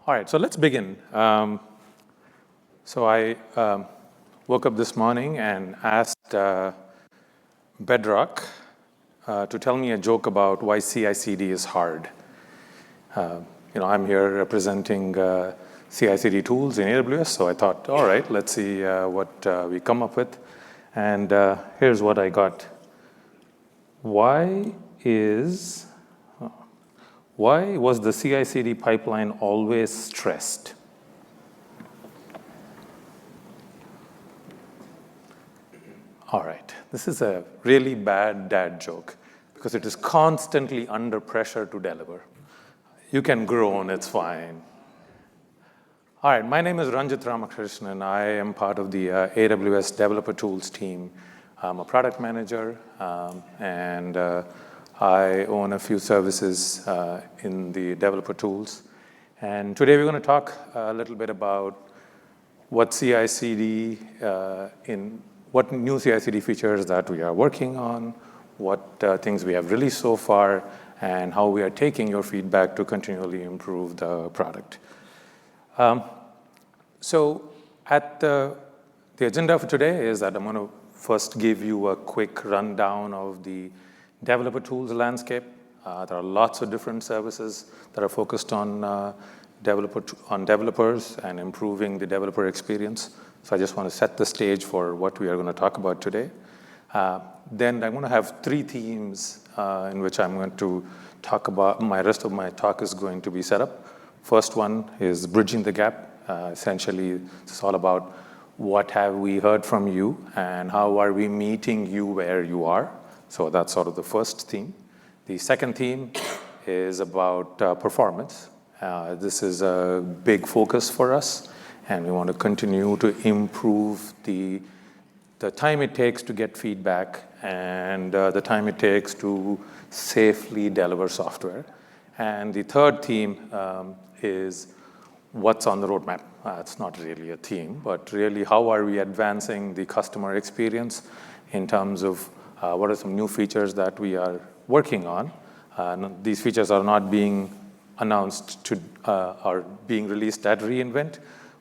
All right, so let's begin. So I woke up this morning and asked Bedrock to tell me a joke about why CI/CD is hard. I'm here representing CI/CD tools in AWS, so I thought, all right, let's see what we come up with. And here's what I got. Why was the CI/CD pipeline always stressed? All right, this is a really bad dad joke because it is constantly under pressure to deliver. You can groan, it's fine. All right, my name is Ranjit Ramakrishnan. I am part of the AWS Developer Tools team. I'm a product manager, and I own a few services in the developer tools. And today we're going to talk a little bit about what CI/CD what new CI/CD features that we are working on, what things we have released so far, and how we are taking your feedback to continually improve the product. So at the agenda for today is that I'm going to first give you a quick rundown of the developer tools landscape. There are lots of different services that are focused on developers and improving the developer experience. So I just want to set the stage for what we are going to talk about today. Then I'm going to have three themes in which I'm going to talk about. Rest of my talk is going to be set up. First one is bridging the gap. Essentially, it's all about what have we heard from you and how are we meeting you where you are. So that's sort of the first theme. The second theme is about performance. This is a big focus for us, and we want to continue to improve the time it takes to get feedback and the time it takes to safely deliver software. And the third theme is what's on the roadmap. It's not really a theme, but really how are we advancing the customer experience in terms of what are some new features that we are working on. These features are not being announced or being released at reInvent,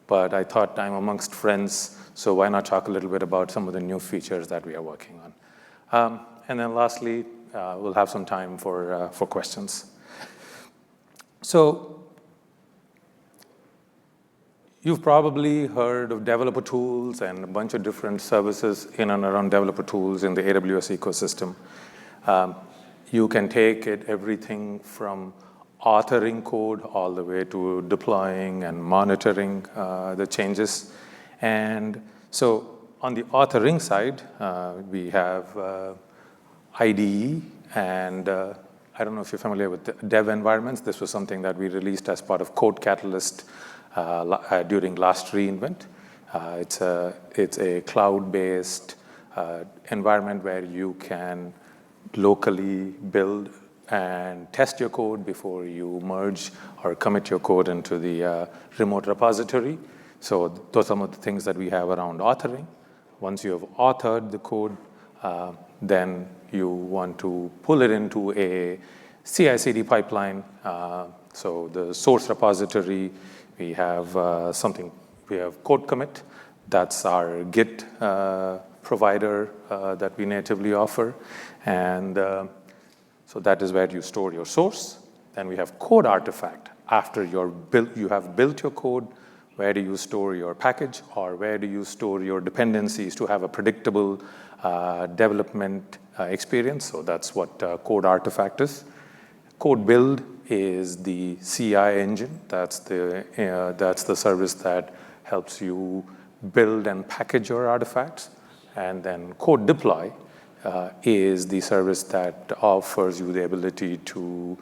but I thought I'm amongst friends, so why not talk a little bit about some of the new features that we are working on. And then lastly, we'll have some time for questions. So you've probably heard of developer tools and a bunch of different services in and around developer tools in the AWS ecosystem. You can take everything from authoring code all the way to deploying and monitoring the changes. And so on the authoring side, we have IDE, and I don't know if you're familiar with dev environments. This was something that we released as part of Code Catalyst during last reInvent. It's a cloud-based environment where you can locally build and test your code before you merge or commit your code into the remote repository. So those are some of the things that we have around authoring. Once you have authored the code, then you want to pull it into a CI/CD pipeline. So the source repository, we have code commit. That's our Git provider that we natively offer. And so that is where you store your source. Then we have code artifact. After you have built your code, where do you store your package, or where do you store your dependencies to have a predictable development experience? So that's what code artifact is. Code build is the CI engine. That's the service that helps you build and package your artifacts. And then code deploy is the service that offers you the ability to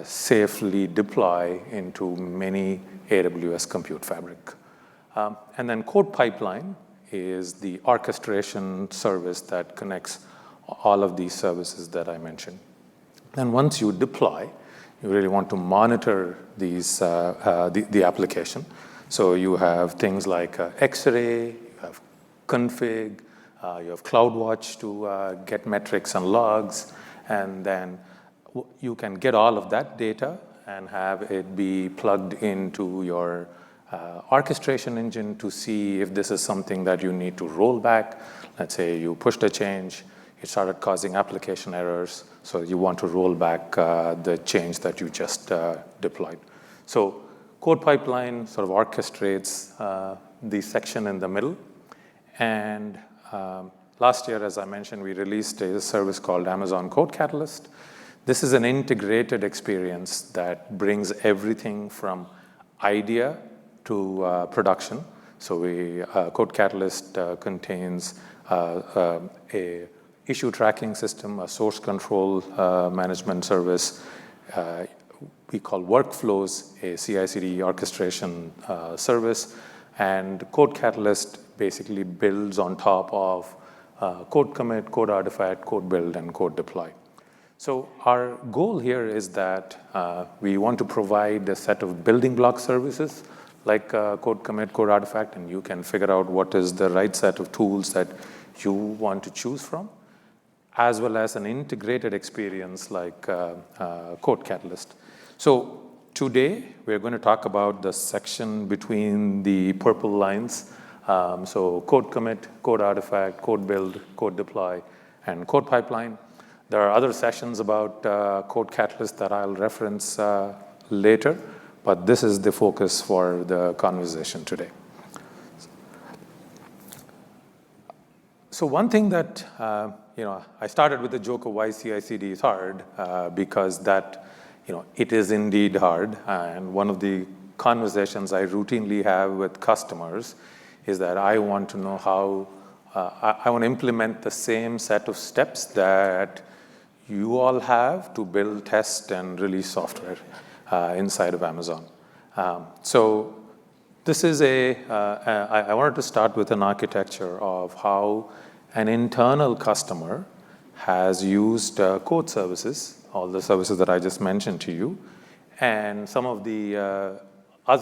safely deploy into many AWS compute fabric. And then code pipeline is the orchestration service that connects all of these services that I mentioned. And once you deploy, you really want to monitor the application. So you have things like X-ray, you have config, you have CloudWatch to get metrics and logs, and then you can get all of that data and have it be plugged into your orchestration engine to see if this is something that you need to roll back. Let's say you pushed a change, it started causing application errors, so you want to roll back the change that you just deployed. So code pipeline sort of orchestrates the section in the middle. And last year, as I mentioned, we released a service called Amazon Code Catalyst. This is an integrated experience that brings everything from idea to production. So Code Catalyst contains a issue tracking system, a source control management service. We call workflows, a CI/CD orchestration service. And Code Catalyst basically builds on top of code commit, code artifact, code build, and code deploy. So our goal here is that we want to provide a set of building block services like code commit, code artifact, and you can figure out what is the right set of tools that you want to choose from, as well as an integrated experience like Code Catalyst. So today, we're going to talk about the section between the purple lines. So code commit, code artifact, code build, code deploy, and code pipeline. There are other sessions about Code Catalyst that I'll reference later, but this is the focus for the conversation today. So one thing that, I started with the joke of why CI/CD is hard, because that, it is indeed hard. And one of the conversations I routinely have with customers is that I want to know how, I want to implement the same set of steps that you all have to build, test, and release software inside of Amazon. So this is I wanted to start with an architecture of how an internal customer has used code services, all the services that I just mentioned to you, and some of the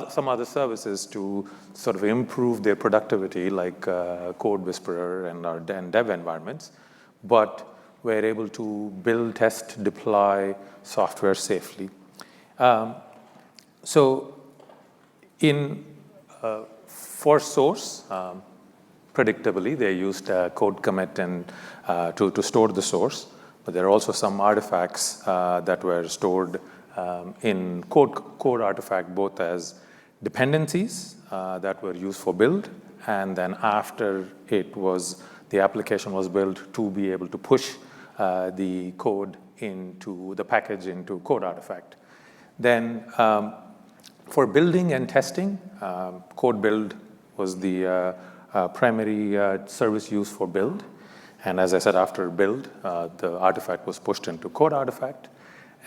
some other services to sort of improve their productivity, like Code Whisperer and our dev environments, but we're able to build, test, deploy software safely. So for source, predictably, they used code commit and to store the source, but there are also some artifacts that were stored in code artifact, both as dependencies that were used for build, and then after the application was built, to be able to push the code into the package into code artifact. Then for building and testing, code build was the primary service used for build. And as I said, after build, the artifact was pushed into code artifact.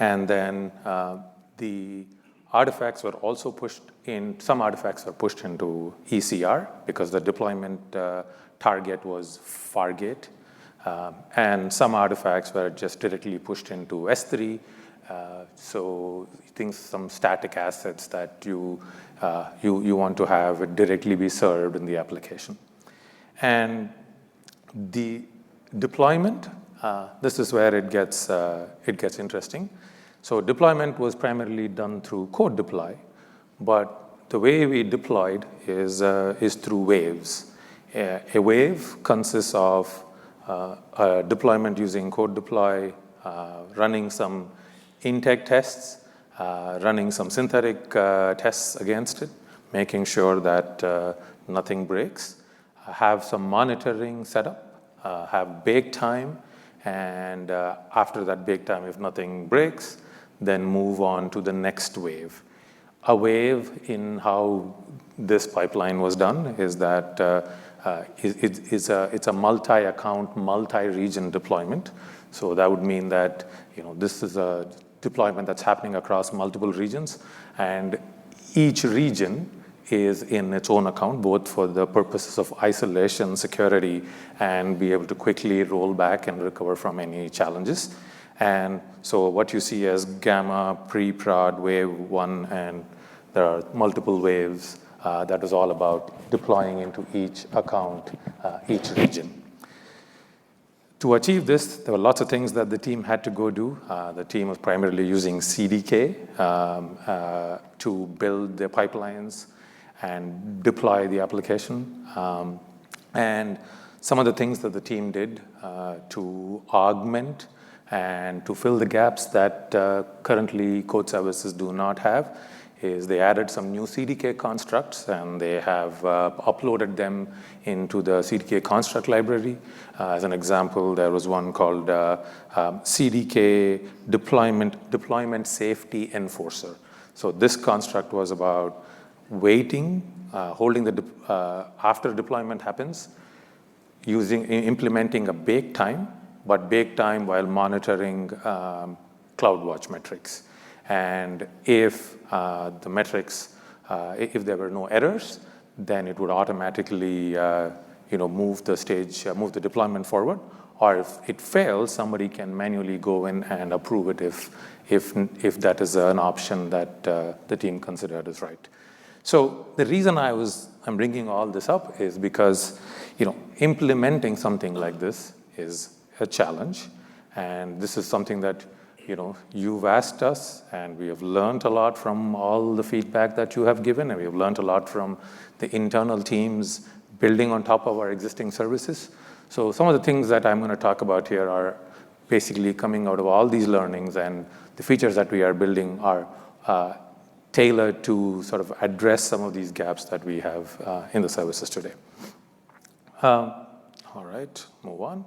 And then the artifacts were also some artifacts were pushed into ECR because the deployment target was Fargate. And some artifacts were just directly pushed into S3. So some static assets that you want to have directly be served in the application. And the deployment, this is where it gets interesting. So deployment was primarily done through code deploy, but the way we deployed is through waves. A wave consists of a deployment using code deploy, running some intake tests, running some synthetic tests against it, making sure that nothing breaks, have some monitoring set up, have bake time, and after that bake time, if nothing breaks, then move on to the next wave. A wave in how this pipeline was done is that it's a multi-account, multi-region deployment. So that would mean that this is a deployment that's happening across multiple regions, and each region is in its own account, both for the purposes of isolation, security, and be able to quickly roll back and recover from any challenges. And so what you see as gamma, pre-prod, wave 1, and there are multiple waves. That is all about deploying into each account, each region. To achieve this, there were lots of things that the team had to go do. The team was primarily using CDK to build their pipelines and deploy the application. And some of the things that the team did to augment and to fill the gaps that currently code services do not have is they added some new CDK constructs, and they have uploaded them into the CDK construct library. As an example, there was one called CDK Deployment Safety Enforcer. So this construct was about waiting, holding after deployment happens, implementing a bake time, but bake time while monitoring CloudWatch metrics. And if the metrics, if there were no errors, then it would automatically move the deployment forward. Or if it fails, somebody can manually go in and approve it if that is an option that the team considered is right. So the reason I'm bringing all this up is because implementing something like this is a challenge, and this is something that you've asked us, and we have learned a lot from all the feedback that you have given, and we have learned a lot from the internal teams building on top of our existing services. So some of the things that I'm going to talk about here are basically coming out of all these learnings, and the features that we are building are tailored to sort of address some of these gaps that we have in the services today. All right, move on.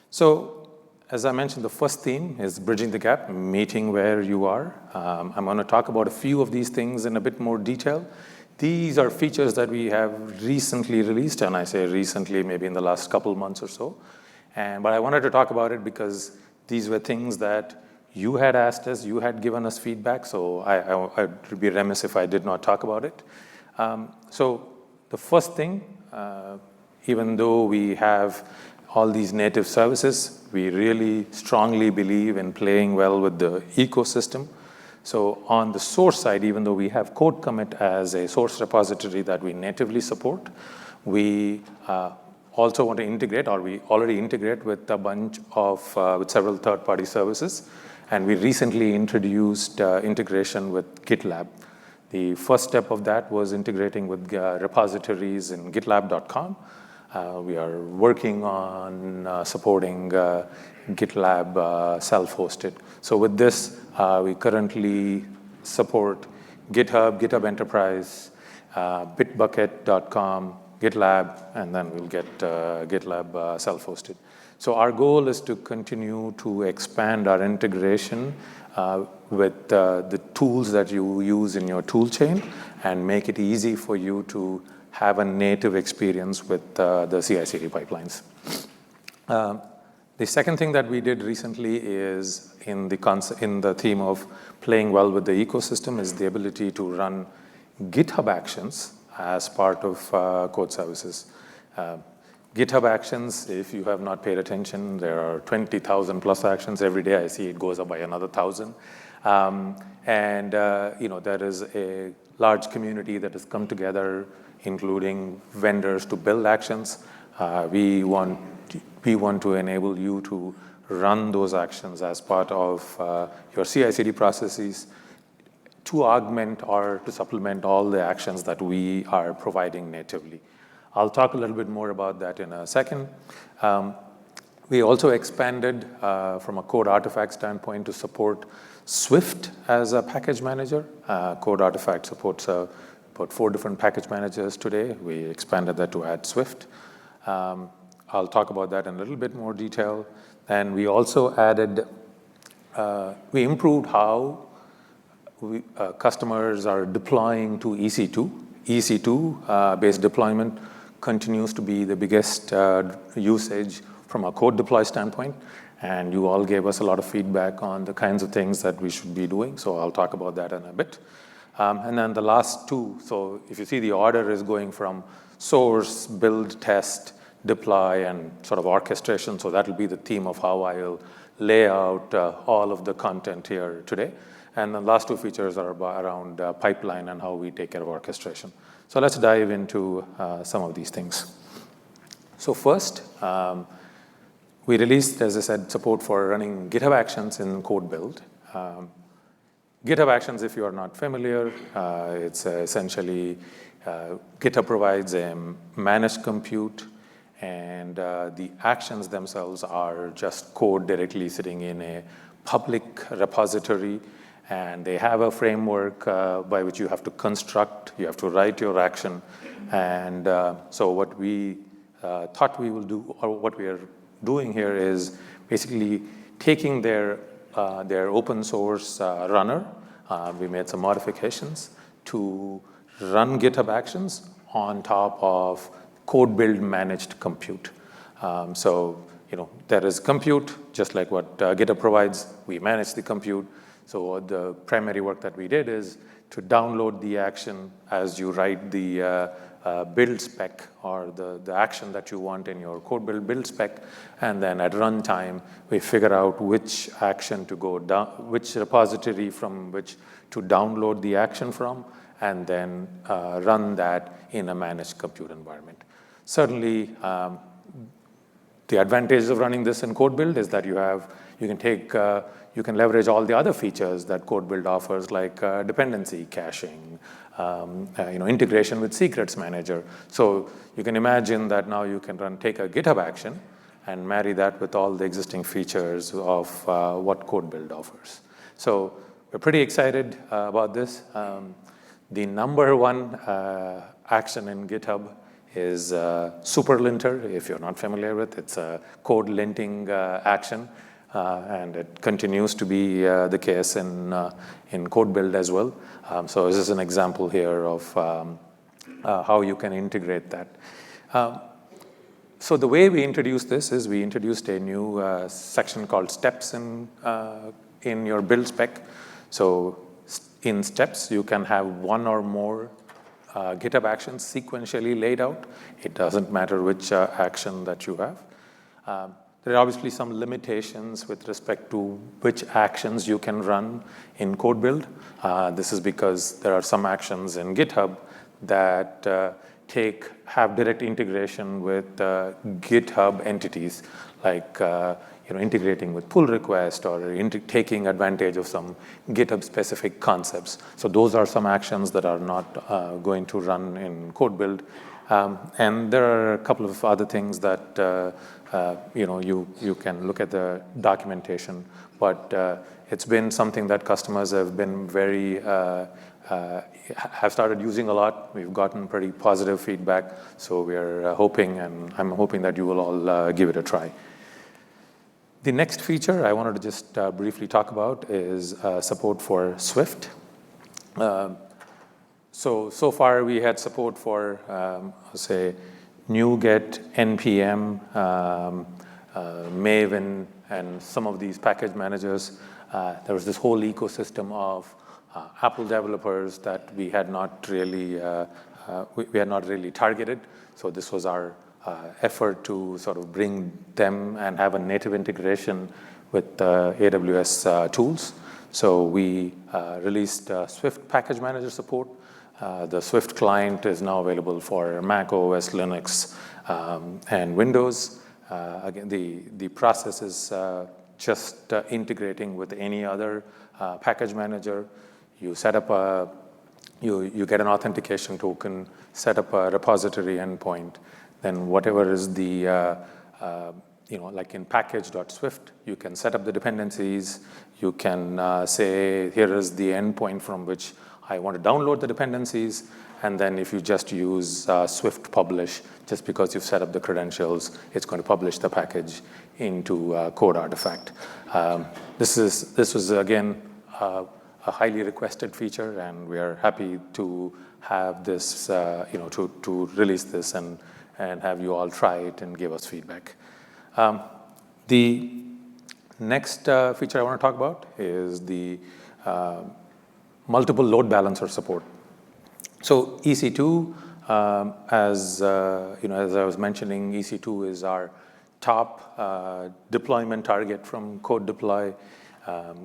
So as I mentioned, the first theme is bridging the gap, meeting where you are. I'm going to talk about a few of these things in a bit more detail. These are features that we have recently released, and I say recently, maybe in the last couple months or so. But I wanted to talk about it because these were things that you had asked us, you had given us feedback, so I'd be remiss if I did not talk about it. So the first thing, even though we have all these native services, we really strongly believe in playing well with the ecosystem. So on the source side, even though we have code commit as a source repository that we natively support, we also want to integrate, or we already integrate with a bunch of, with several third-party services. And we recently introduced integration with GitLab. The first step of that was integrating with repositories in gitlab.com. We are working on supporting GitLab self-hosted. So with this, we currently support GitHub, GitHub Enterprise, bitbucket.com, GitLab, and then we'll get GitLab self-hosted. So our goal is to continue to expand our integration with the tools that you use in your tool chain and make it easy for you to have a native experience with the CI/CD pipelines. The second thing that we did recently is in the theme of playing well with the ecosystem is the ability to run GitHub Actions as part of code services. GitHub Actions, if you have not paid attention, there are 20,000 plus actions every day. I see it goes up by another 1,000. There is a large community that has come together, including vendors, to build actions. We want to enable you to run those actions as part of your CI/CD processes to augment or to supplement all the actions that we are providing natively. I'll talk a little bit more about that in a second. We also expanded from a code artifact standpoint to support Swift as a package manager. Code artifact supports about 4 different package managers today. We expanded that to add Swift. I'll talk about that in a little bit more detail. And we also added, we improved how customers are deploying to EC2. EC2-based deployment continues to be the biggest usage from a code deploy standpoint. And you all gave us a lot of feedback on the kinds of things that we should be doing. So I'll talk about that in a bit. And then the last two, so if you see the order is going from source, build, test, deploy, and sort of orchestration. So that will be the theme of how I'll lay out all of the content here today. And the last two features are around pipeline and how we take care of orchestration. So let's dive into some of these things. So first, We released, as I said, support for running GitHub Actions in code build. GitHub Actions, if you are not familiar, it's essentially GitHub provides a managed compute, and the actions themselves are just code directly sitting in a public repository, and they have a framework by which you have to construct, you have to write your action. And so what we thought we will do, or what we are doing here, is basically taking their open source runner. We made some modifications to run GitHub Actions on top of code build managed compute. So there is compute, just like what GitHub provides. We manage the compute. So the primary work that we did is to download the action as you write the build spec, or the action that you want in your code build spec. And then at runtime, we figure out which action to go down, which repository from which to download the action from, and then run that in a managed compute environment. Certainly, the advantage of running this in code build is that you can leverage all the other features that code build offers, like dependency caching, integration with secrets manager. So you can imagine that now you can take a GitHub action and marry that with all the existing features of what code build offers. So we're pretty excited about this. The number one action in GitHub is superlinter. If you're not familiar with it, it's a code linting action. And it continues to be the case in code build as well. So this is an example here of how you can integrate that. So the way we introduced this is we introduced a new section called steps in your build spec. So in steps, you can have one or more GitHub actions sequentially laid out. It doesn't matter which action that you have. There are obviously some limitations with respect to which actions you can run in code build. This is because there are some actions in GitHub that have direct integration with GitHub entities, like integrating with pull request, or taking advantage of some GitHub-specific concepts. So those are some actions that are not going to run in code build. And there are a couple of other things that you can look at the documentation, but it's been something that customers have been have started using a lot. We've gotten pretty positive feedback, so we're hoping, and I'm hoping that you will all give it a try. The next feature I wanted to just briefly talk about is support for Swift. So far we had support for, say, NuGet, NPM, Maven, and some of these package managers. There was this whole ecosystem of Apple developers that we had not really targeted. So this was our effort to sort of bring them and have a native integration with AWS tools. So we released Swift package manager support. The Swift client is now available for Mac OS, Linux, and Windows. Again, the process is just integrating with any other package manager. You set up you get an authentication token, set up a repository endpoint, then whatever is the like in package.swift, you can set up the dependencies. You can say, here is the endpoint from which I want to download the dependencies. And then if you just use Swift publish, just because you've set up the credentials, it's going to publish the package into code artifact. This was, again, a highly requested feature, and we are happy to have this, to release this and have you all try it and give us feedback. The next feature I want to talk about is the multiple load balancer support. So EC2, as I was mentioning, EC2 is our top deployment target from code deploy.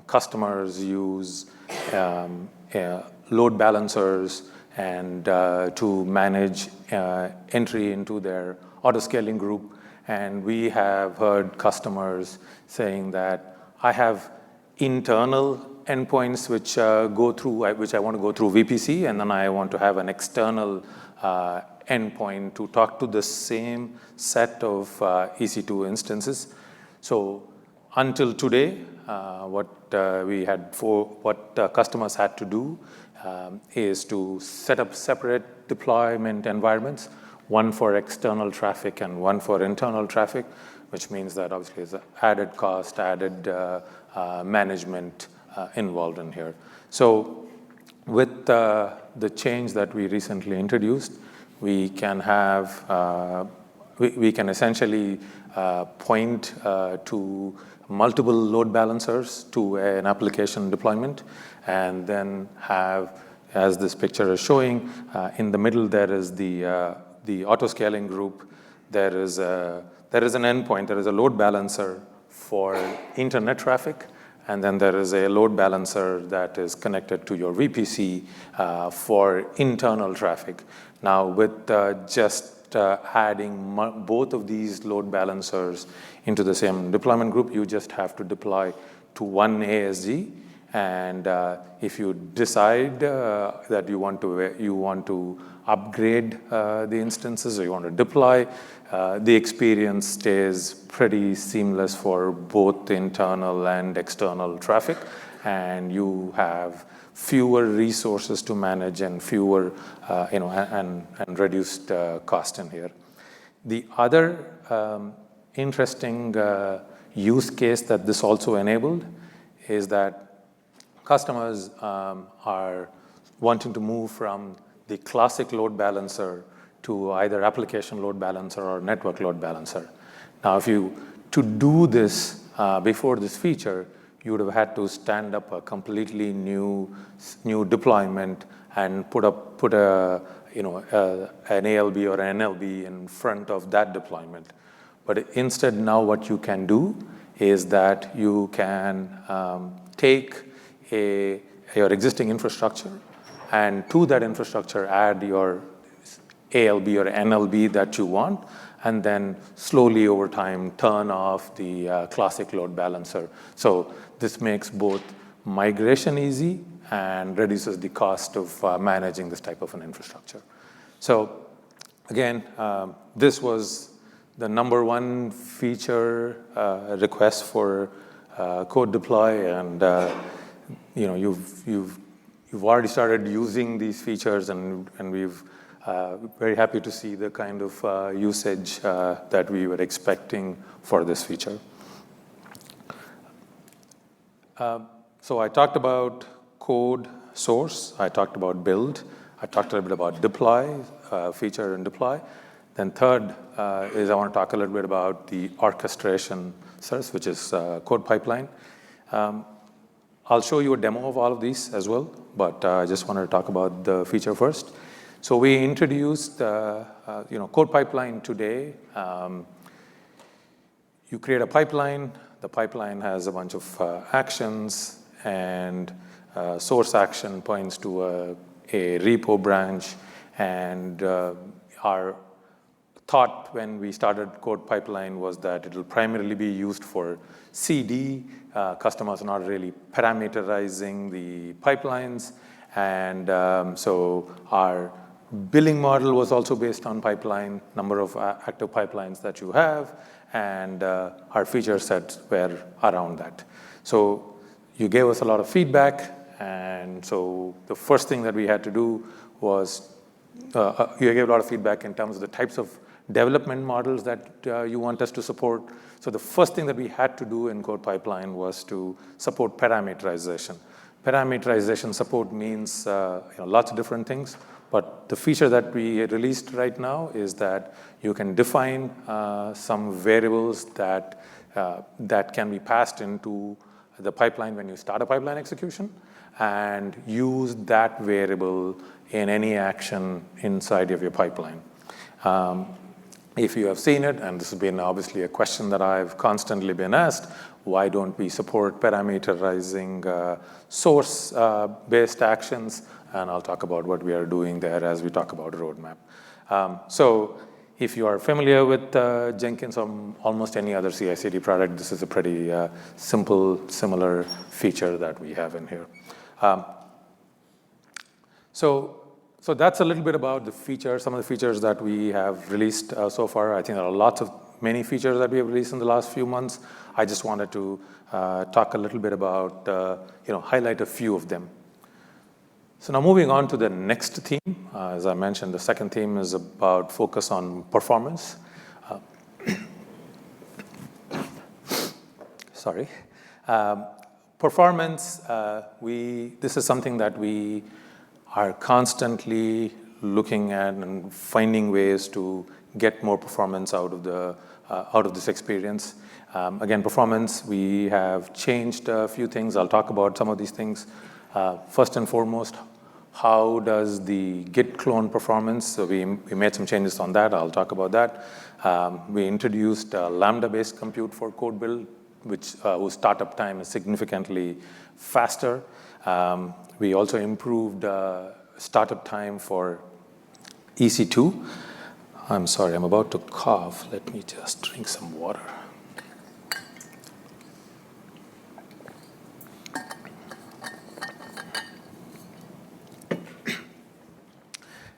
Customers use load balancers and to manage entry into their auto-scaling group. And we have heard customers saying that I have internal endpoints which go through, which I want to go through VPC, and then I want to have an external endpoint to talk to the same set of EC2 instances. So until today, what customers had to do is to set up separate deployment environments, one for external traffic and one for internal traffic, which means that obviously there's added cost, added management involved in here. So with the change that we recently introduced, we can have we can essentially point to multiple load balancers to an application deployment, and then have, as this picture is showing, in the middle there is the auto-scaling group. There is an endpoint, there is a load balancer for internet traffic, and then there is a load balancer that is connected to your VPC for internal traffic. Now, with just adding both of these load balancers into the same deployment group, you just have to deploy to one ASG. And if you decide that you want to upgrade the instances, or you want to deploy, the experience stays pretty seamless for both internal and external traffic, and you have fewer resources to manage and fewer, and reduced cost in here. The other interesting use case that this also enabled is that customers are wanting to move from the classic load balancer to either application load balancer or network load balancer. Now, to do this before this feature, you would have had to stand up a completely new deployment and put an ALB or an NLB in front of that deployment. But instead, now what you can do is that you can take your existing infrastructure, and to that infrastructure add your ALB or NLB that you want, and then slowly over time turn off the classic load balancer. So this makes both migration easy and reduces the cost of managing this type of an infrastructure. So again, this was the number one feature request for code deploy, and you've already started using these features, and we've very happy to see the kind of usage that we were expecting for this feature. So I talked about code source, I talked about build, I talked a little bit about deploy, feature and deploy. Then third is I want to talk a little bit about the orchestration service, which is code pipeline. I'll show you a demo of all of these as well, but I just wanted to talk about the feature first. So we introduced code pipeline today. You create a pipeline. The pipeline has a bunch of actions, and source action points to a repo branch. And our thought when we started code pipeline was that it will primarily be used for CD. Customers are not really parameterizing the pipelines. And so our billing model was also based on pipeline, number of active pipelines that you have, and our feature sets were around that. So you gave us a lot of feedback, and so the first thing that we had to do was you gave a lot of feedback in terms of the types of development models that you want us to support. So the first thing that we had to do in code pipeline was to support parameterization. Parameterization support means lots of different things, but the feature that we released right now is that you can define some variables that can be passed into the pipeline when you start a pipeline execution, and use that variable in any action inside of your pipeline. If you have seen it, and this has been obviously a question that I've constantly been asked, why don't we support parameterizing source-based actions? And I'll talk about what we are doing there as we talk about a roadmap. So If you are familiar with Jenkins or almost any other CI/CD product, this is a pretty simple, similar feature that we have in here. So that's a little bit about the features, some of the features that we have released so far. I think there are many features that we have released in the last few months. I just wanted to talk a little bit about, highlight a few of them. So now moving on to the next theme. As I mentioned, the second theme is about focus on performance. Sorry. Performance, this is something that we are constantly looking at and finding ways to get more performance out of this experience. Again, performance, we have changed a few things. I'll talk about some of these things. First and foremost, how does the Git clone performance? So we made some changes on that. I'll talk about that. We introduced Lambda-based compute for code build, whose startup time is significantly faster. We also improved startup time for EC2. I'm sorry, I'm about to cough. Let me just drink some water.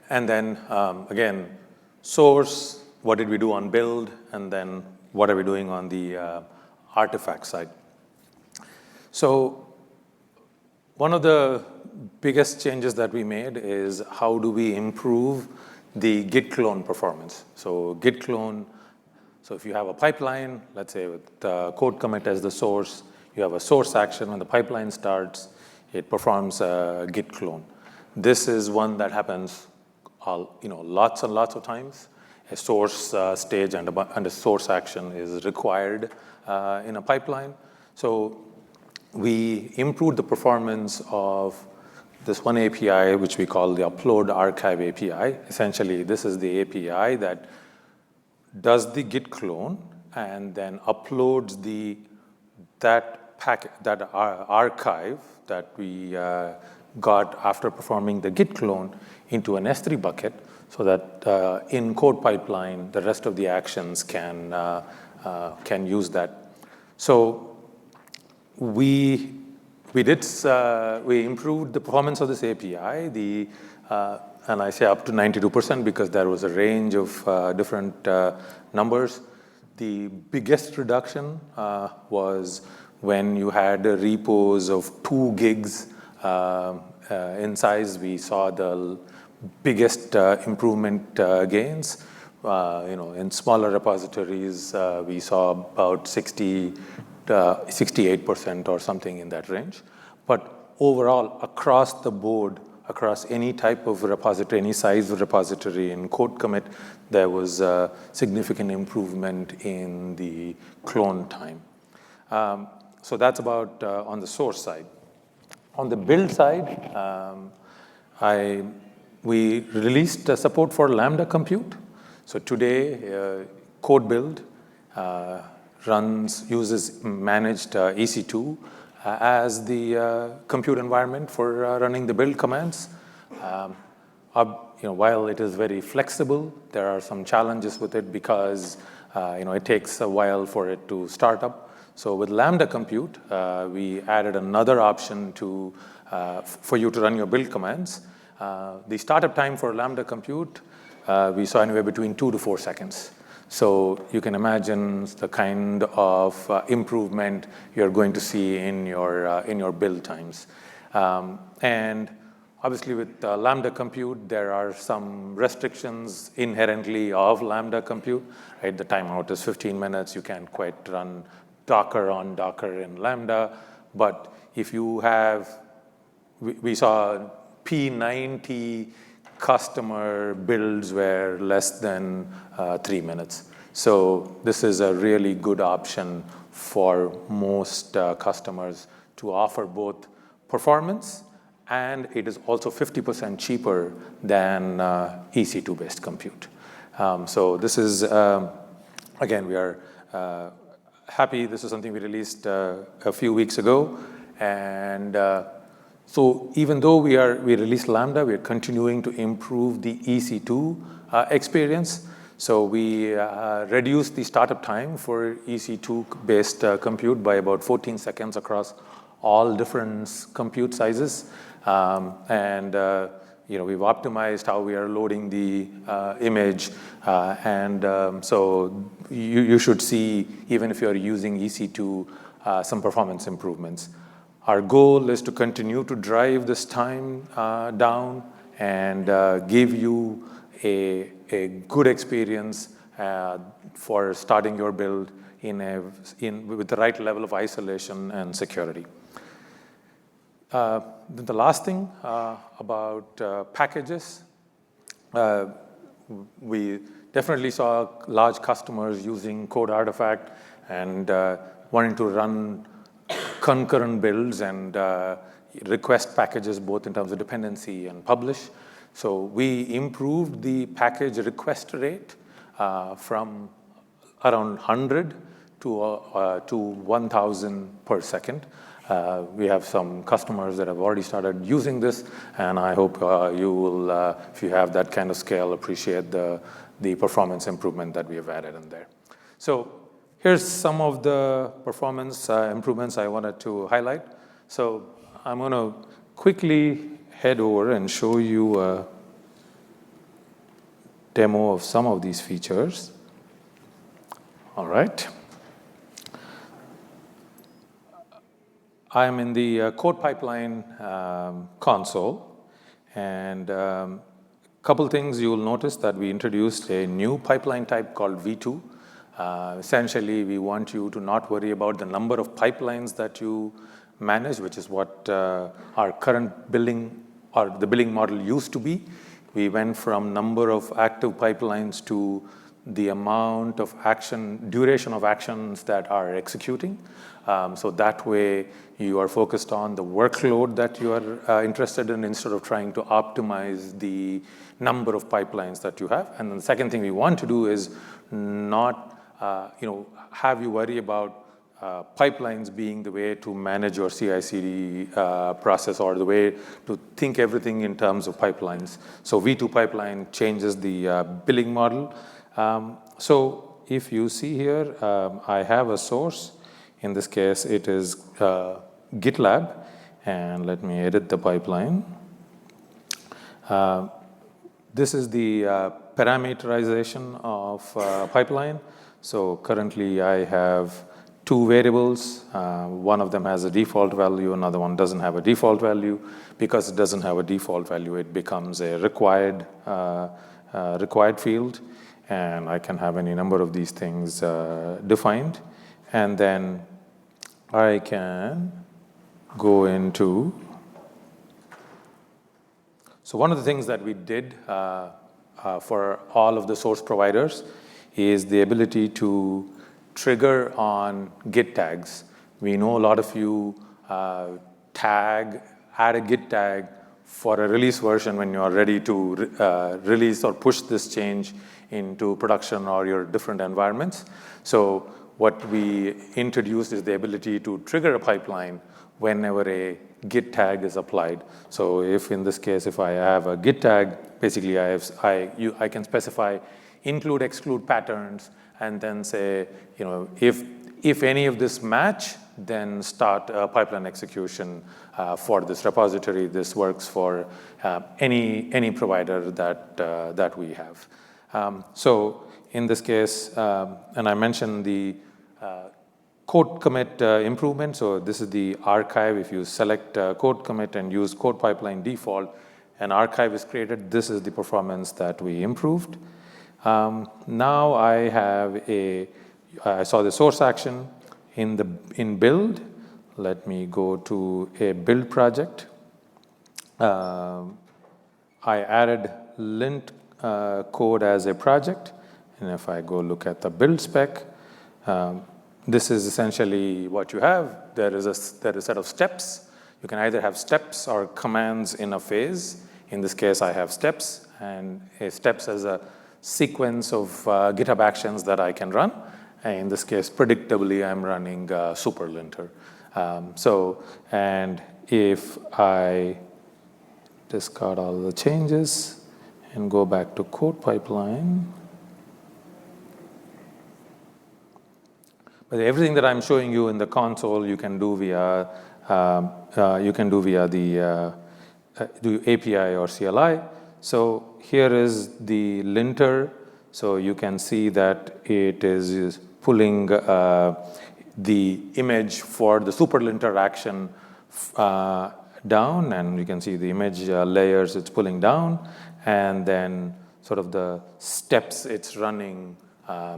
And then, again, source, what did we do on build, and then what are we doing on the artifact side. So one of the biggest changes that we made is how do we improve the Git clone performance. So Git clone, so if you have a pipeline, let's say with code commit as the source, you have a source action. When the pipeline starts, it performs a Git clone. This is one that happens lots and lots of times. A source stage and a source action is required in a pipeline. So we improved the performance of this one API, which we call the upload archive API. Essentially, this is the API that does the Git clone and then uploads that archive that we got after performing the Git clone into an S3 bucket, so that in code pipeline, the rest of the actions can use that. So we improved the performance of this API. And I say up to 92% because there was a range of different numbers. The biggest reduction was when you had repos of 2 gigs in size. We saw the biggest improvement gains. In smaller repositories, we saw about 68% or something in that range. But overall, across the board, across any type of repository, any size of repository in code commit, there was a significant improvement in the clone time. So that's about on the source side. On the build side, we released support for Lambda compute. So today, code build uses managed EC2 as the compute environment for running the build commands. While it is very flexible, there are some challenges with it because it takes a while for it to start up. So with Lambda compute, we added another option for you to run your build commands. The startup time for Lambda compute, we saw anywhere between 2 to 4 seconds. So you can imagine the kind of improvement you're going to see in your build times. And obviously with Lambda compute, there are some restrictions inherently of Lambda compute. Right? The timeout is 15 minutes. You can't quite run Docker on Docker in Lambda. But if you have, we saw P90 customer builds were less than 3 minutes. So this is a really good option for most customers to offer both performance, and it is also 50% cheaper than EC2-based compute. So this is, again, we are happy. This is something we released a few weeks ago. And so even though we released Lambda, we are continuing to improve the EC2 experience. So we reduced the startup time for EC2-based compute by about 14 seconds across all different compute sizes. We've optimized how we are loading the image. So you should see, even if you're using EC2, some performance improvements. Our goal is to continue to drive this time down and give you a good experience for starting your build with the right level of isolation and security. The last thing about packages, we definitely saw large customers using code artifact and wanting to run concurrent builds and request packages both in terms of dependency and publish. So we improved the package request rate from around 100 to 1,000 per second. We have some customers that have already started using this, and I hope you will, if you have that kind of scale, appreciate the performance improvement that we have added in there. So here's some of the performance improvements I wanted to highlight. So I'm going to quickly head over and show you a demo of some of these features. All right. I'm in the code pipeline console, and a couple things you'll notice that we introduced a new pipeline type called V2. Essentially, we want you to not worry about the number of pipelines that you manage, which is what our current billing or the billing model used to be. We went from number of active pipelines to the amount of duration of actions that are executing. So that way you are focused on the workload that you are interested in instead of trying to optimize the number of pipelines that you have. And then the second thing we want to do is not have you worry about pipelines being the way to manage your CI/CD process or the way to think everything in terms of pipelines. So V2 pipeline changes the billing model. So if you see here, I have a source. In this case, it is GitLab. And let me edit the pipeline. This is the parameterization of pipeline. So currently, I have two variables. One of them has a default value. Another one doesn't have a default value. Because it doesn't have a default value, it becomes a required field. And I can have any number of these things defined. And then I can go into. So one of the things that we did for all of the source providers is the ability to trigger on Git tags. We know a lot of you add a Git tag for a release version when you are ready to release or push this change into production or your different environments. So what we introduced is the ability to trigger a pipeline whenever a Git tag is applied. So if in this case, if I have a Git tag, basically I can specify include, exclude patterns, and then say, if any of this match, then start a pipeline execution for this repository. This works for any provider that we have. So in this case, and I mentioned the code commit improvement. So this is the archive. If you select code commit and use code pipeline default, an archive is created. This is the performance that we improved. Now I saw the source action in build. Let me go to a build project. I added lint code as a project. And if I go look at the build spec, this is essentially what you have. There is a set of steps. You can either have steps or commands in a phase. In this case, I have steps, and steps as a sequence of GitHub actions that I can run. And in this case, predictably, I'm running superlinter. And if I discard all the changes and go back to code pipeline, everything that I'm showing you in the console, you can do via the API or CLI. So here is the linter. So you can see that it is pulling the image for the super linter action down, and you can see the image layers it's pulling down, and then sort of the steps it's running.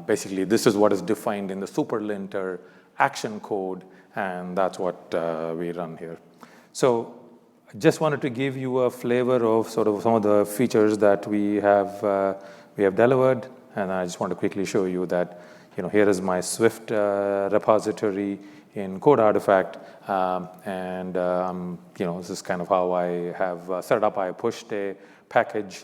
Basically, this is what is defined in the super linter action code, and that's what we run here. So I just wanted to give you a flavor of sort of some of the features that we have delivered, and I just want to quickly show you that here is my Swift repository in Code Artifact, and this is kind of how I have set it up. I pushed a package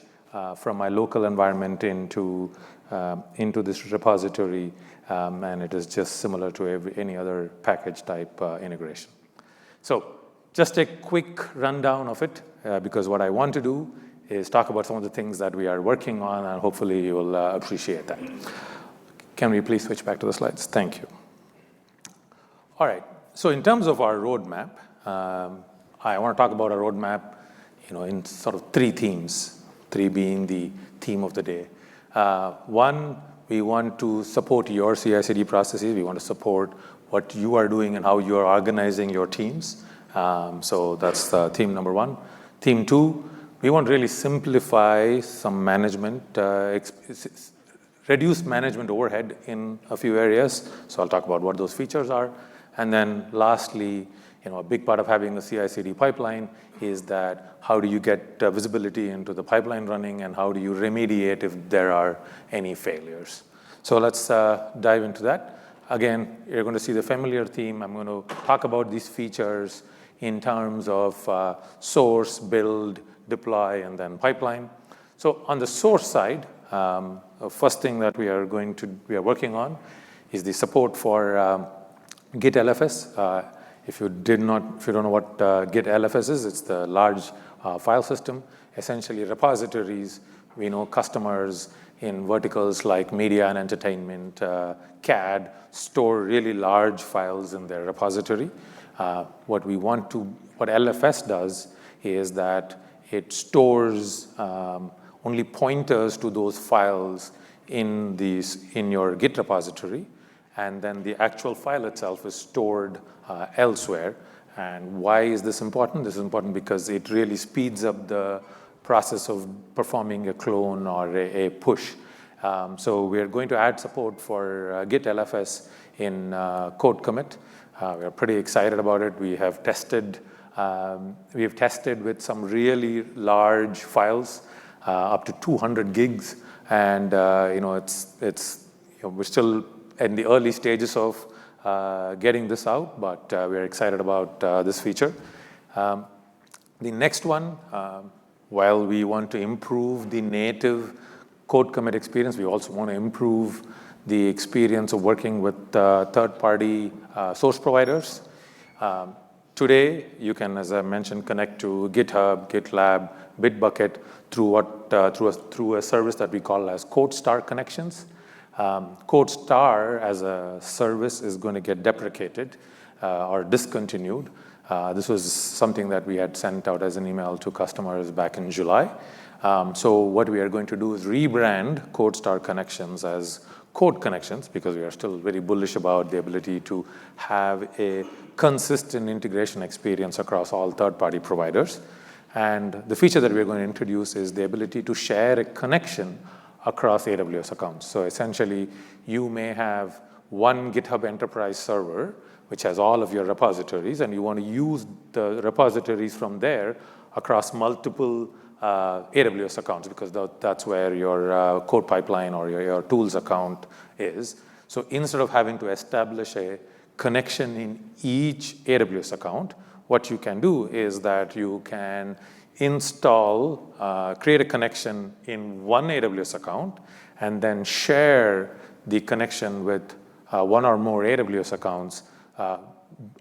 from my local environment into this repository, and it is just similar to any other package type integration. So just a quick rundown of it, because what I want to do is talk about some of the things that we are working on, and hopefully you will appreciate that. Can we please switch back to the slides? Thank you. All right. So in terms of our roadmap, I want to talk about our roadmap, in sort of three themes, three being the theme of the day. One, we want to support your CI/CD processes. We want to support what you are doing and how you are organizing your teams. So that's theme number one. Theme two, we want to really simplify some management, reduce management overhead in a few areas. So I'll talk about what those features are. And then lastly, a big part of having a CI/CD pipeline is that how do you get visibility into the pipeline running, and how do you remediate if there are any failures. So let's dive into that. Again, you're going to see the familiar theme. I'm going to talk about these features in terms of source, build, deploy, and then pipeline. So on the source side, the first thing that we are working on is the support for Git LFS. If you don't know what Git LFS is, it's the large file system. Essentially, repositories. We know customers in verticals like media and entertainment, CAD, store really large files in their repository. What LFS does is that it stores only pointers to those files in your Git repository, and then the actual file itself is stored elsewhere. And why is this important? This is important because it really speeds up the process of performing a clone or a push. So we're going to add support for Git LFS in code commit. We're pretty excited about it. We have tested with some really large files, up to 200 gigs, and we're still in the early stages of getting this out, but we're excited about this feature. The next one, while we want to improve the native code commit experience, we also want to improve the experience of working with third-party source providers. Today, you can, as I mentioned, connect to GitHub, GitLab, Bitbucket through a service that we call as CodeStar connections. CodeStar as a service is going to get deprecated or discontinued. This was something that we had sent out as an email to customers back in July. So what we are going to do is rebrand CodeStar connections as Code Connections, because we are still very bullish about the ability to have a consistent integration experience across all third-party providers. And the feature that we're going to introduce is the ability to share a connection across AWS accounts. So essentially, you may have one GitHub Enterprise server, which has all of your repositories, and you want to use the repositories from there across multiple AWS accounts, because that's where your code pipeline or your tools account is. So instead of having to establish a connection in each AWS account, what you can do is that you can create a connection in one AWS account, and then share the connection with one or more AWS accounts,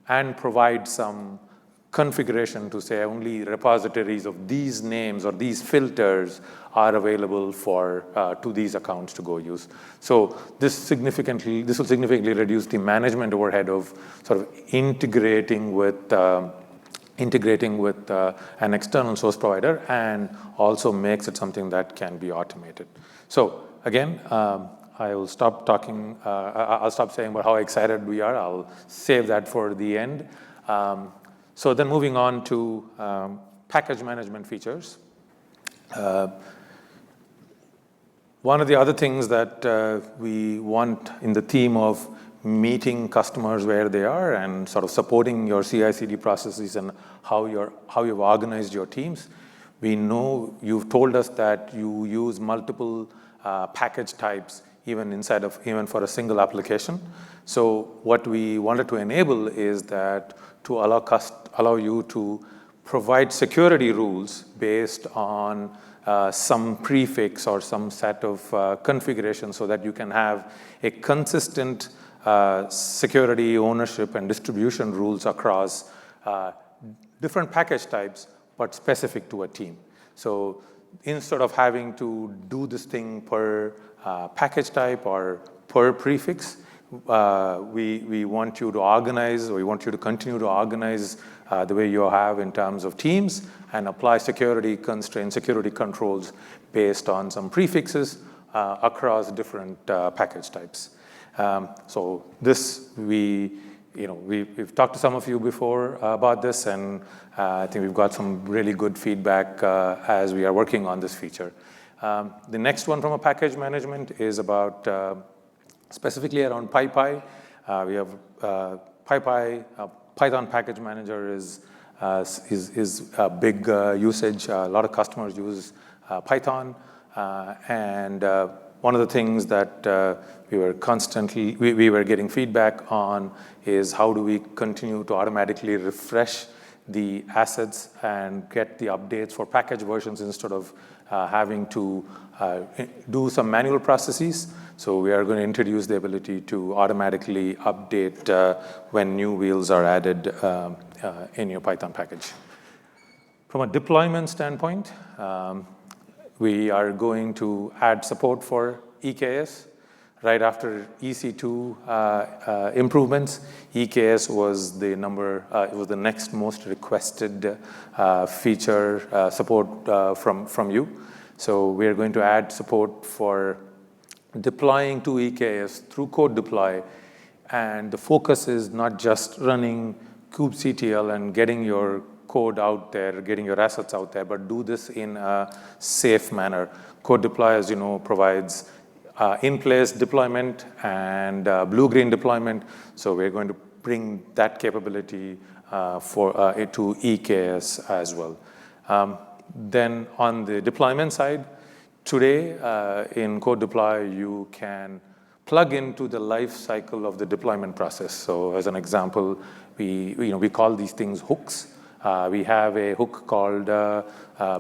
and provide some configuration to say only repositories of these names or these filters are available for to these accounts to go use. So this will significantly reduce the management overhead of sort of integrating with an external source provider, and also makes it something that can be automated. So again, I will stop talking. I'll stop saying about how excited we are. I'll save that for the end. So then moving on to package management features. One of the other things that we want in the theme of meeting customers where they are and sort of supporting your CI/CD processes and how you've organized your teams. We know you've told us that you use multiple package types even for a single application. So what we wanted to enable is that to allow you to provide security rules based on some prefix or some set of configuration, so that you can have a consistent security, ownership, and distribution rules across different package types, but specific to a team. So instead of having to do this thing per package type or per prefix, we want you to organize, or we want you to continue to organize the way you have in terms of teams, and apply security constraints, security controls based on some prefixes across different package types. So this, we've talked to some of you before about this, and I think we've got some really good feedback as we are working on this feature. The next one from a package management is about specifically around PyPy. We have PyPy. Python package manager is a big usage. A lot of customers use Python, and one of the things that we were getting feedback on is how do we continue to automatically refresh the assets and get the updates for package versions instead of having to do some manual processes. So we are going to introduce the ability to automatically update when new wheels are added in your Python package. From a deployment standpoint, we are going to add support for EKS. Right after EC2 improvements, EKS was the next most requested feature support from you. So we are going to add support for deploying to EKS through code deploy, and the focus is not just running kubectl and getting your code out there, getting your assets out there, but do this in a safe manner. Code deploy, as you know, provides in-place deployment and blue-green deployment. So we're going to bring that capability to EKS as well. Then on the deployment side, today in code deploy, you can plug into the life cycle of the deployment process. So as an example, we call these things hooks. We have a hook called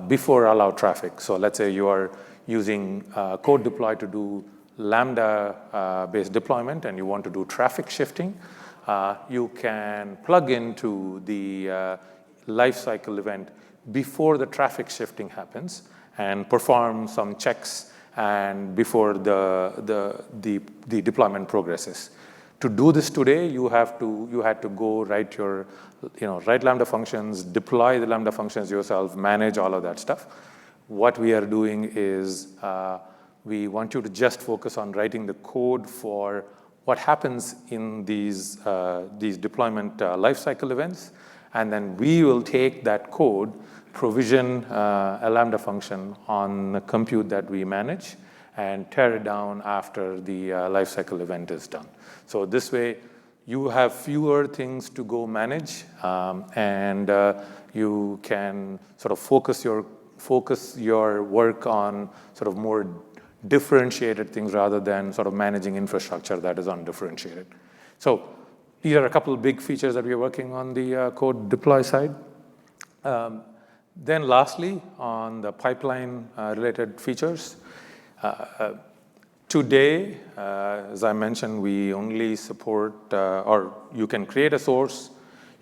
before allow traffic. So let's say you are using code deploy to do Lambda-based deployment, and you want to do traffic shifting. You can plug into the lifecycle event before the traffic shifting happens and perform some checks and before the deployment progresses. To do this today, you had to go write Lambda functions, deploy the Lambda functions yourself, manage all of that stuff. What we are doing is we want you to just focus on writing the code for what happens in these deployment lifecycle events, and then we will take that code, provision a Lambda function on the compute that we manage, and tear it down after the lifecycle event is done. So this way, you have fewer things to go manage, and you can sort of focus your work on sort of more differentiated things rather than sort of managing infrastructure that is undifferentiated. So these are a couple of big features that we are working on the code deploy side. Then lastly, on the pipeline-related features, today, as I mentioned, we only support, or you can create a source,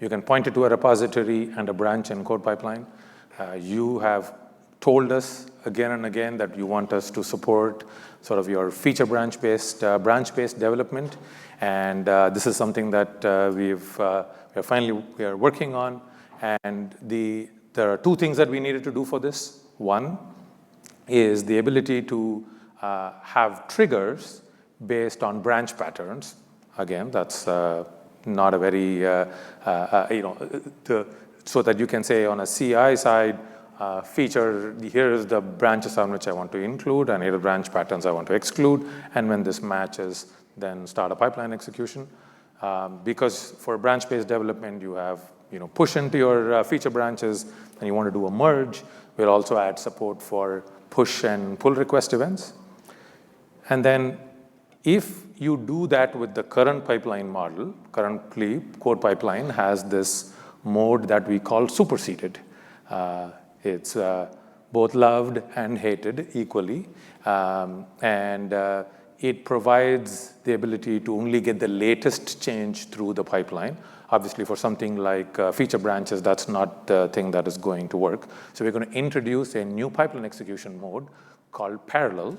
You can point it to a repository and a branch in code pipeline. You have told us again and again that you want us to support sort of your feature branch-based development. And this is something that we are working on. And there are two things that we needed to do for this. One is the ability to have triggers based on branch patterns. Again, that's not a very, so that you can say on a CI side, feature, here is the branches on which I want to include, and here are the branch patterns I want to exclude. And when this matches, then start a pipeline execution. Because for branch-based development, you have push into your feature branches, and you want to do a merge. We'll also add support for push and pull request events. And then if you do that with the current pipeline model, currently code pipeline has this mode that we call superseded. It's both loved and hated equally. It provides the ability to only get the latest change through the pipeline. Obviously, for something like feature branches, that's not the thing that is going to work. So we're going to introduce a new pipeline execution mode called parallel.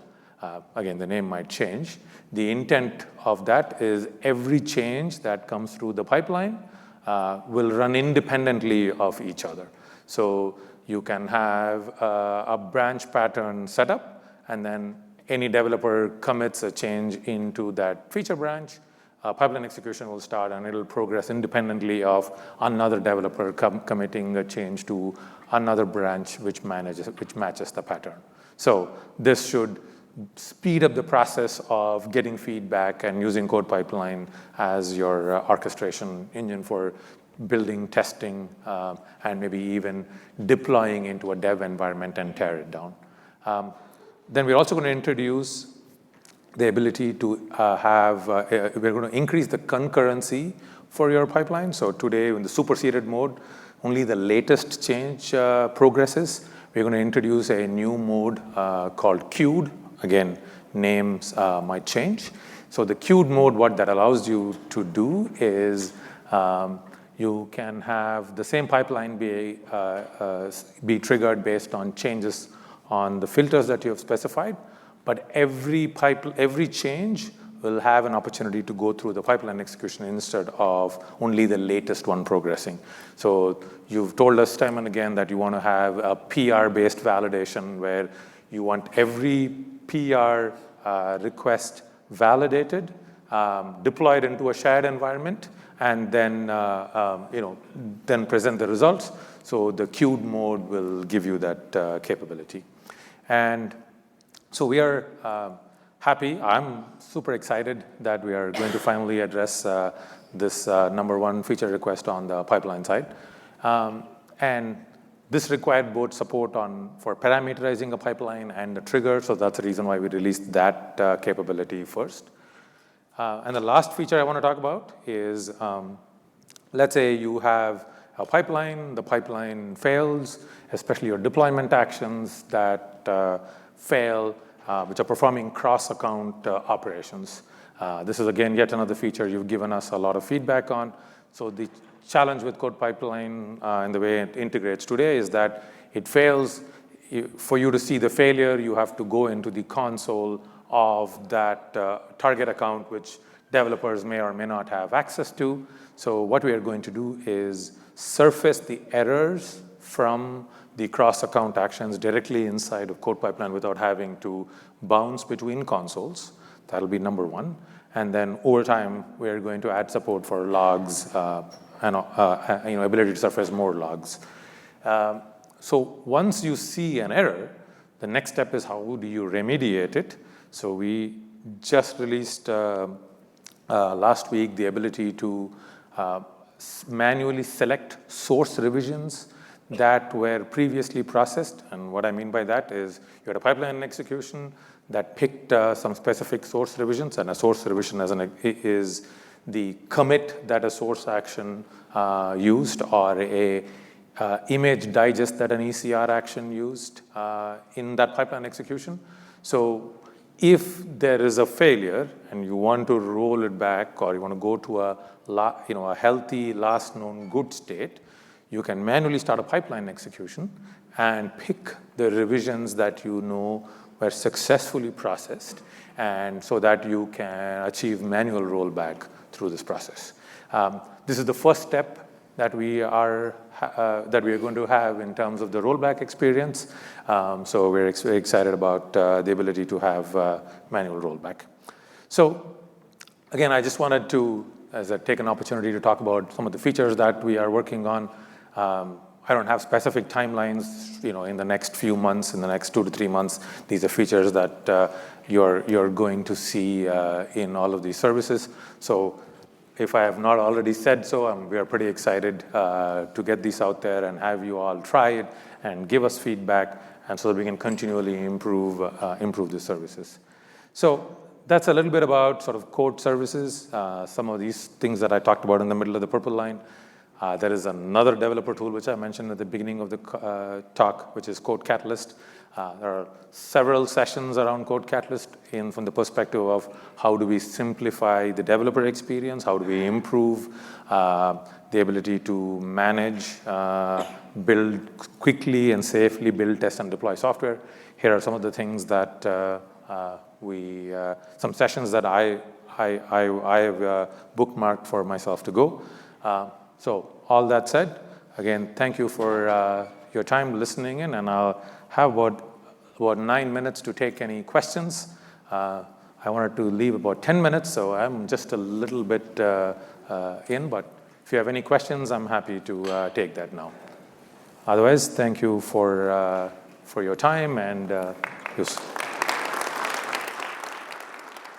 Again, the name might change. The intent of that is every change that comes through the pipeline will run independently of each other. So you can have a branch pattern set up, and then any developer commits a change into that feature branch, pipeline execution will start, and it'll progress independently of another developer committing a change to another branch which matches the pattern. So this should speed up the process of getting feedback and using code pipeline as your orchestration engine for building, testing, and maybe even deploying into a dev environment and tear it down. Then we're also going to introduce the ability to we're going to increase the concurrency for your pipeline. So today in the superseded mode, only the latest change progresses. We're going to introduce a new mode called queued. Again, names might change. So the queued mode, what that allows you to do is you can have the same pipeline be triggered based on changes on the filters that you have specified, but every change will have an opportunity to go through the pipeline execution instead of only the latest one progressing. So you've told us time and again that you want to have a PR-based validation where you want every PR request validated, deployed into a shared environment, and then then present the results. So the queued mode will give you that capability. And so we are happy. I'm super excited that we are going to finally address this number one feature request on the pipeline side. And this required both support for parameterizing a pipeline and a trigger. So that's the reason why we released that capability first. And the last feature I want to talk about is, let's say you have a pipeline, the pipeline fails, especially your deployment actions that fail, which are performing cross-account operations. This is, again, yet another feature you've given us a lot of feedback on. So the challenge with code pipeline and the way it integrates today is that it fails. For you to see the failure, you have to go into the console of that target account, which developers may or may not have access to. So what we are going to do is surface the errors from the cross-account actions directly inside of code pipeline without having to bounce between consoles. That'll be number one. And then over time, we're going to add support for logs and ability to surface more logs. So once you see an error, the next step is how do you remediate it? So we just released last week the ability to manually select source revisions that were previously processed. And what I mean by that is you had a pipeline execution that picked some specific source revisions, and a source revision is the commit that a source action used, or a image digest that an ECR action used in that pipeline execution. So if there is a failure and you want to roll it back or you want to go to a healthy last known good state, you can manually start a pipeline execution and pick the revisions that you know were successfully processed, and so that you can achieve manual rollback through this process. This is the first step that we are going to have in terms of the rollback experience. So we're excited about the ability to have manual rollback. So again, I just wanted to take an opportunity to talk about some of the features that we are working on. I don't have specific timelines, in the next few months, in the next 2 to 3 months. These are features that you're going to see in all of these services. So if I have not already said so, we are pretty excited to get these out there and have you all try it and give us feedback, and so that we can continually improve the services. So that's a little bit about sort of code services, some of these things that I talked about in the middle of the purple line. There is another developer tool which I mentioned at the beginning of the talk, which is Code Catalyst. There are several sessions around Code Catalyst from the perspective of how do we simplify the developer experience, how do we improve the ability to manage, build quickly and safely, build, test, and deploy software. Here are some of the things that some sessions that I have bookmarked for myself to go. So all that said, again, thank you for your time listening in, and I'll have about 9 minutes to take any questions. I wanted to leave about 10 minutes, so I'm just a little bit in, but if you have any questions, I'm happy to take that now. Otherwise, thank you for your time and